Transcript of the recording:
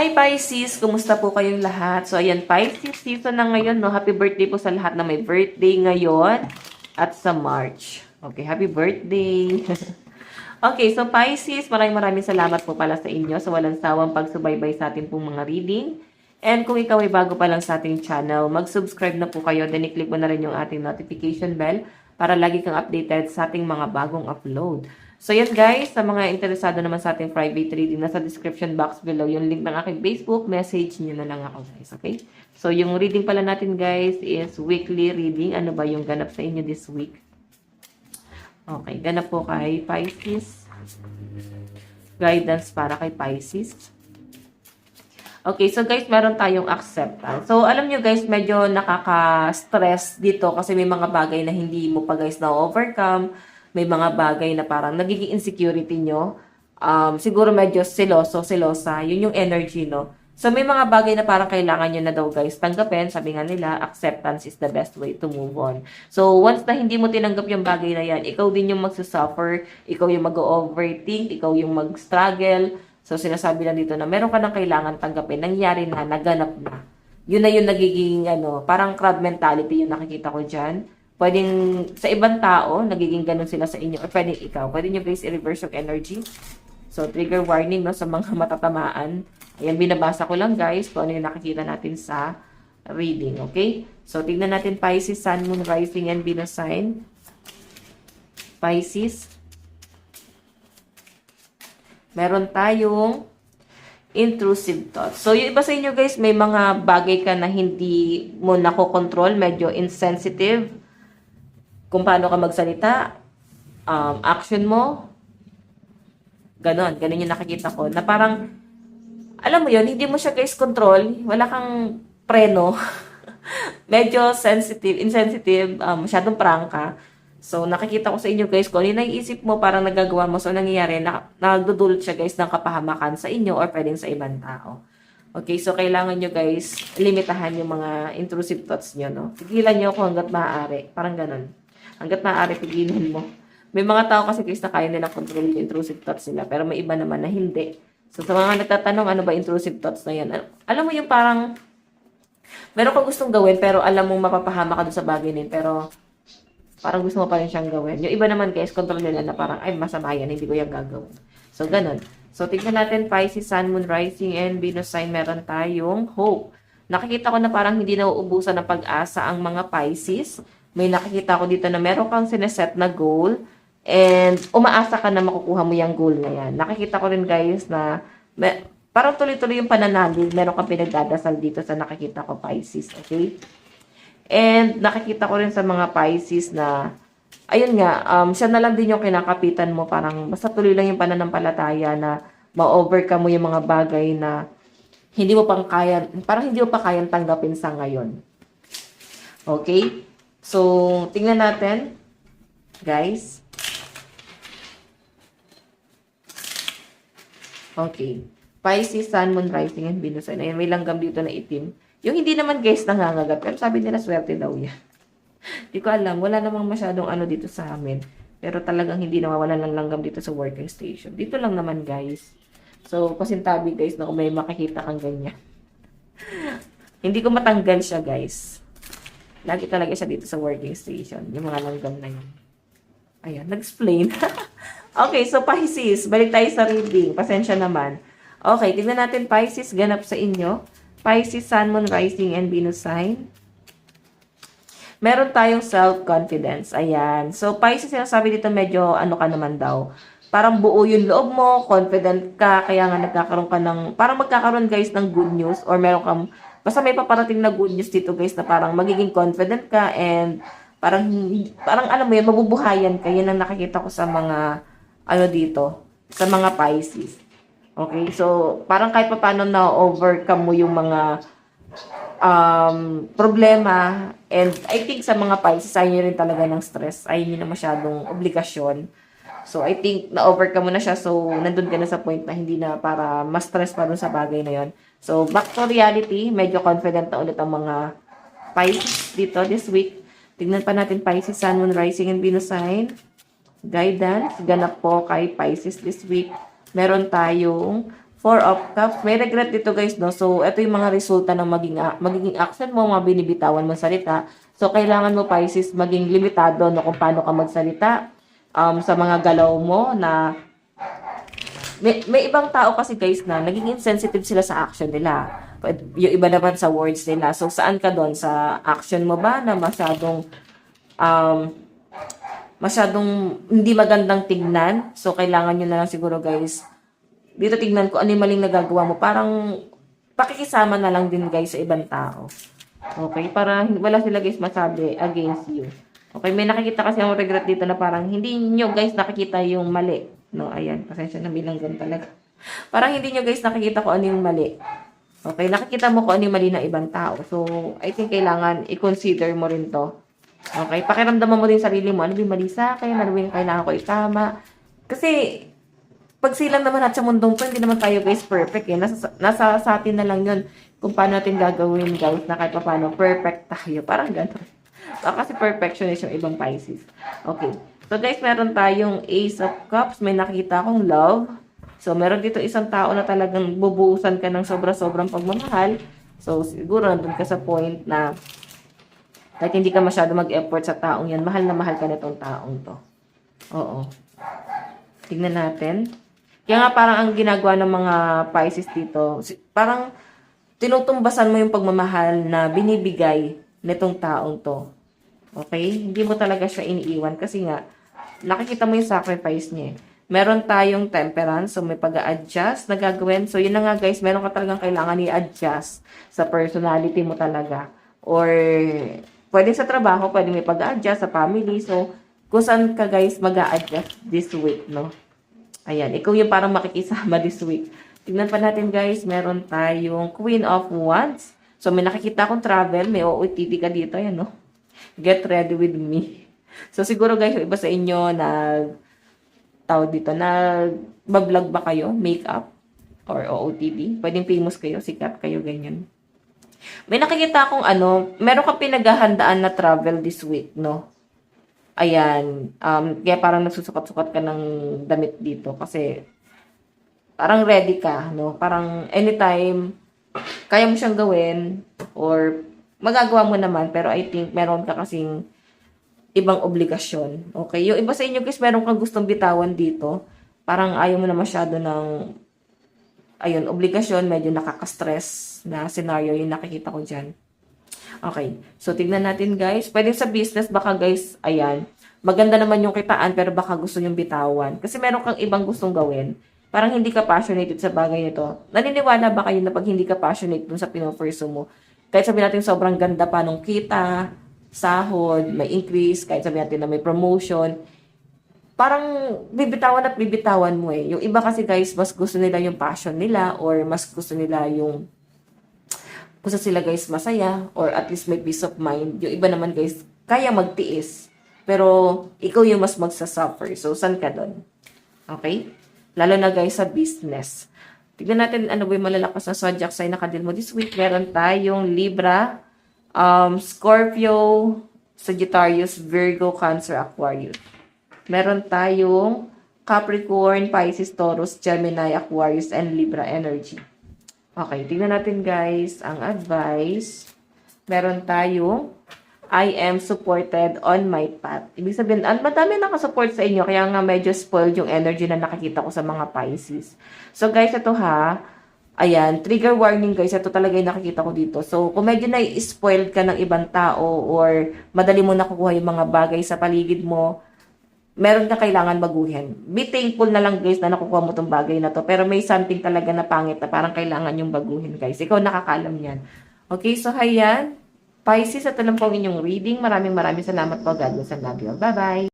Hi Pisces! Kumusta po kayong lahat? So ayan, Pisces season na ngayon, no? Happy birthday po sa lahat na may birthday ngayon at sa March. Okay, happy birthday! Okay, so Pisces, maraming salamat po pala sa inyo sa walang sawang pagsubaybay sa ating pong mga reading. And kung ikaw ay bago pa lang sa ating channel, mag-subscribe na po kayo, then i-click mo na rin yung ating notification bell para lagi kang updated sa ating mga bagong upload. So yes guys, sa mga interesado naman sa ating private reading, nasa description box below yung link ng aking Facebook, message nyo na lang ako guys, okay? So yung reading pala natin guys is weekly reading. Ano ba yung ganap sa inyo this week? Okay, ganap po kay Pisces. Guidance para kay Pisces. Okay, so guys, meron tayong acceptance. So, alam nyo guys, medyo nakaka-stress dito kasi may mga bagay na hindi mo pa guys na-overcome. May mga bagay na parang nagiging insecurity nyo. Siguro medyo selosa. Yun yung energy, no? So, may mga bagay na parang kailangan nyo na daw guys tanggapin. Sabi nga nila, acceptance is the best way to move on. So, once na hindi mo tinanggap yung bagay na yan, ikaw din yung magsusuffer, ikaw yung mag-overthink, ikaw yung mag-struggle. So, sinasabi lang dito na meron ka nang kailangan tanggapin. Nangyari na, naganap na. Yun na yung nagiging, parang crab mentality yung nakikita ko dyan. Pwedeng sa ibang tao, nagiging ganun sila sa inyo. Or pwedeng ikaw. Pwede nyo guys i-reverse yung energy. So, trigger warning no, sa mga matatamaan. Ayan, binabasa ko lang guys kung ano yung nakikita natin sa reading. Okay? So, tignan natin Pisces, Sun, Moon, Rising, and Venus sign. Pisces. Meron tayong intrusive thoughts. So, yung iba sa inyo guys, may mga bagay ka na hindi mo nakokontrol, medyo insensitive. Kung paano ka magsalita, action mo, ganon yung nakikita ko. Na parang, alam mo yun, hindi mo siya guys control, wala kang preno. Medyo insensitive, masyadong prangka. So, nakikita ko sa inyo guys, kung ano yung naiisip mo, parang nagagawa mo. So, nangyayari, nagdudulot siya guys ng kapahamakan sa inyo or pwedeng sa ibang tao. Okay, so kailangan nyo guys, limitahan yung mga intrusive thoughts nyo, no? Pigilan nyo kung hanggat maaari. Parang ganun. Hanggat maaari, pigilan mo. May mga tao kasi guys na kaya nilang control yung intrusive thoughts nila, pero may iba naman na hindi. So, sa mga nagtatanong, ano ba intrusive thoughts na yan? Alam mo yung parang, meron kang gustong gawin, pero alam mong mapapahama ka doon sa bagay na yun, pero parang gusto mo pa rin siyang gawin. Yung iba naman guys, control nila na parang, ay masama yan, hindi ko yung gagawin. So, ganun. So, tignan natin Pisces, Sun, Moon, Rising, and Venus sign. Meron tayong hope. Nakikita ko na parang hindi nauubusan ng pag-asa ang mga Pisces. May nakikita ko dito na meron kang sineset na goal and umaasa ka na makukuha mo yung goal na yan. Nakikita ko rin guys na parang tuloy-tuloy yung pananalig. Meron kang pinagdadasal dito sa nakikita ko Pisces. Okay? And nakikita ko rin sa mga Pisces na, ayun nga, siya na lang din yung kinakapitan mo. Parang basta tuloy lang yung pananampalataya na ma-overcome mo yung mga bagay na hindi mo pang kaya, parang hindi mo pa kayang tanggapin sa ngayon. Okay? So, tingnan natin, guys. Okay. Pisces, Sun, Moon, Rising, and Venus. Ayan, may langgam dito na itim. Yung hindi naman guys nangangagat, pero sabi nila swerte daw yan. Di ko alam, wala namang masyadong ano dito sa amin. Pero talagang hindi nawawalan ng langgam dito sa working station. Dito lang naman guys. So, pasintabi guys na kung may makikita kang ganyan. Hindi ko matanggal siya guys. Lagi talaga siya dito sa working station. Yung mga langgam na yun. Ayan, nag-explain. Okay, so Pisces, balik tayo sa reading. Pasensya naman. Okay, tignan natin Pisces, ganap sa inyo. Pisces, Sun, Moon, Rising, and Venus sign. Meron tayong self-confidence. Ayan. So, Pisces, sinasabi dito medyo ano ka naman daw. Parang buo yung loob mo, confident ka, kaya nga nagkakaroon ka ng, parang magkakaroon guys ng good news or meron kang, basta may paparating na good news dito guys na parang magiging confident ka and parang alam mo yun, mabubuhayan ka. Yan ang nakikita ko sa mga, ano dito, sa mga Pisces. Okay, so parang kahit pa paano na-overcome mo yung mga problema. And I think sa mga Pisces, ayaw nyo rin talaga ng stress. Ayaw nyo na masyadong obligasyon. So I think na-overcome mo na siya. So nandun ka na sa point na hindi na para ma-stress pa dun sa bagay na yon. So back to reality, medyo confident na ulit ang mga Pisces dito this week. Tignan pa natin Pisces, Sun, Moon, Rising, and Venus sign. Guidance, ganap po kay Pisces this week. Meron tayong Four of Cups. May regret dito guys, no? So, ito yung mga resulta ng magiging action mo, mga binibitawan mong salita. So, kailangan mo, Pisces, maging limitado, no? Kung paano ka magsalita. Sa mga galaw mo na may ibang tao kasi guys na naging insensitive sila sa action nila. Yung iba naman sa words nila. So, saan ka doon? Sa action mo ba na masyadong hindi magandang tignan? So, kailangan nyo na lang siguro guys, dito tignan ko ano yung maling nagagawa mo. Parang pakikisama na lang din guys sa ibang tao. Okay? Para wala sila guys masabi against you. Okay? May nakikita kasi ang regret dito na parang hindi nyo guys nakikita yung mali. No, ayan. Pasensya na bilanggan talaga. Parang hindi nyo guys nakikita kung ano yung mali. Okay? Nakikita mo kung ano yung mali ng ibang tao. So, I think kailangan i-consider mo rin to. Okay? Pakiramdaman mo din sarili mo. Ano yung mali sa akin? Ano yung kailangan ko itama? Kasi, pag silang naman at sa mundong to, hindi naman tayo guys perfect eh. Nasa sa atin na lang yun kung paano natin gagawin guys na kahit paano perfect tayo. Parang gano'n. Kasi perfectionist yung ibang Pisces. Okay. So guys, meron tayong Ace of Cups. May nakikita akong love. So meron dito isang tao na talagang bubuusan ka ng sobra-sobrang pagmamahal. So siguro nandun ka sa point na kahit hindi ka masyado mag-effort sa taong yan, mahal na mahal ka nitong taong to. Oo. Tignan natin. Kaya nga parang ang ginagawa ng mga Pisces dito, parang tinutumbasan mo yung pagmamahal na binibigay nitong taong to. Okay? Hindi mo talaga siya iniiwan kasi nga, nakikita mo yung sacrifice niya. Meron tayong temperance, so may pag-a-adjust na gagawin. So yun na nga guys, meron ka talagang kailangan i-adjust sa personality mo talaga. Or pwede sa trabaho, pwede may pag-a-adjust sa family. So kung saan ka guys mag-a-adjust this week, no? Ayan, ikaw yung parang makikisama this week. Tignan pa natin guys, meron tayong Queen of Wands. So may nakikita akong travel, may OOTD ka dito, yan no? Get ready with me. So siguro guys, iba sa inyo na tawag dito, nag-vlog ba kayo? Makeup or OOTD? Pwedeng famous kayo, sikat kayo, ganyan. May nakikita akong meron kang pinaghahandaan na travel this week, no? Ayan, kaya parang nagsusukat-sukat ka ng damit dito kasi parang ready ka, no? Parang anytime, kaya mo siyang gawin or magagawa mo naman, pero I think meron ka kasing ibang obligasyon. Okay? Yung iba sa inyo guys, meron kang gustong bitawan dito. Parang ayaw mo na masyado ng, ayun, obligasyon, medyo nakaka-stress na scenario yung nakikita ko dyan. Okay. So, tignan natin guys. Pwede sa business, baka guys, ayan, maganda naman yung kitaan, pero baka gusto yung bitawan. Kasi meron kang ibang gustong gawin. Parang hindi ka passionate sa bagay nito. Naniniwala ba kayo na pag hindi ka passionate dun sa pinopursue mo, kahit sabihin natin sobrang ganda pa nung kita, sahod, may increase, kahit sabihin natin na may promotion, parang bibitawan at bibitawan mo eh. Yung iba kasi guys, mas gusto nila yung passion nila or mas gusto nila yung gusto sila guys masaya or at least may peace of mind. Yung iba naman guys, kaya magtiis. Pero ikaw yung mas magsasuffer. So, saan ka doon? Okay? Lalo na guys sa business. Tignan natin ano ba yung malalakas na zodiac sign na kadil mo this week. Meron tayong Libra, Scorpio, Sagittarius, Virgo, Cancer, Aquarius. Meron tayong Capricorn, Pisces, Taurus, Gemini, Aquarius, and Libra energy. Okay, tingnan natin guys ang advice. Meron tayong I am supported on my path. Ibig sabihin, madami nakasupport sa inyo, kaya nga medyo spoiled yung energy na nakikita ko sa mga Pisces. So guys, ito ha, ayan, trigger warning guys, ito talaga yung nakikita ko dito. So kung medyo na-spoiled ka ng ibang tao or madali mo nakukuha yung mga bagay sa paligid mo, meron ka kailangan baguhin. Be thankful na lang guys na nakukuha mo tong bagay na to. Pero may something talaga na pangit na parang kailangan yung baguhin guys. Ikaw nakakaalam yan. Okay, so hayan. Pisces, ito lang po ang inyong reading. Maraming salamat po. God bless and love you. Bye-bye.